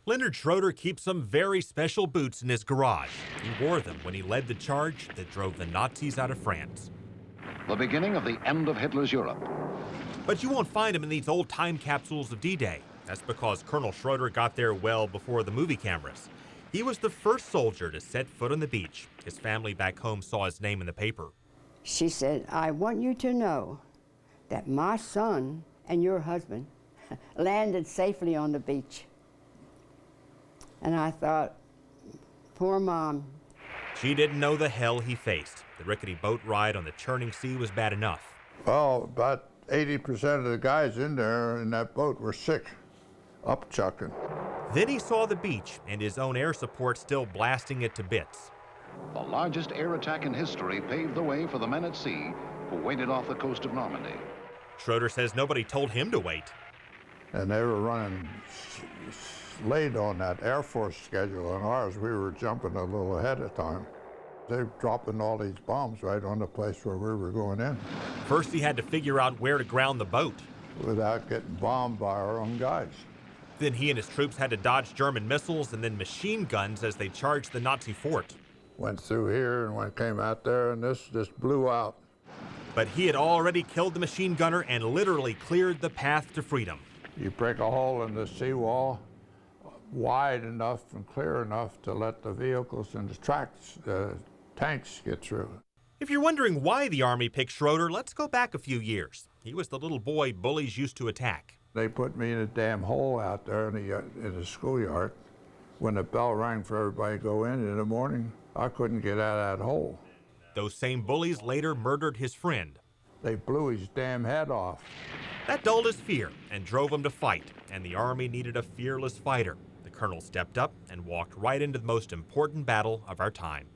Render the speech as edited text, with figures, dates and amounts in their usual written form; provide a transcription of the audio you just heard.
Leonard Schroeder keeps some very special boots in his garage. He wore them when he led the charge that drove the Nazis out of France. The beginning of the end of Hitler's Europe. But you won't find him in these old time capsules of D-Day. That's because Colonel Schroeder got there well before the movie cameras. He was the first soldier to set foot on the beach. His family back home saw his name in the paper. She said, "I want you to know that my son and your husband landed safely on the beach." And I thought, poor Mom. She didn't know the hell he faced. The rickety boat ride on the churning sea was bad enough. Well, about 80% of the guys in there in that boat were sick, upchucking. Then he saw the beach and his own air support still blasting it to bits. The largest air attack in history paved the way for the men at sea who waited off the coast of Normandy. Schroeder says nobody told him to wait. And they were running late on that Air Force schedule, and ours, we were jumping a little ahead of time. They were dropping all these bombs right on the place where we were going in. First, he had to figure out where to ground the boat. Without getting bombed by our own guys. Then he and his troops had to dodge German missiles and then machine guns as they charged the Nazi fort. Went through here and when came out there, and this just blew out. But he had already killed the machine gunner and literally cleared the path to freedom. You break a hole in the seawall wide enough and clear enough to let the vehicles and the tanks get through. If you're wondering why the Army picked Schroeder, let's go back a few years. He was the little boy bullies used to attack. They put me in a damn hole out there in the schoolyard. When the bell rang for everybody to go in the morning, I couldn't get out of that hole. Those same bullies later murdered his friend. They blew his damn head off. That dulled his fear and drove him to fight, and the Army needed a fearless fighter. The colonel stepped up and walked right into the most important battle of our time.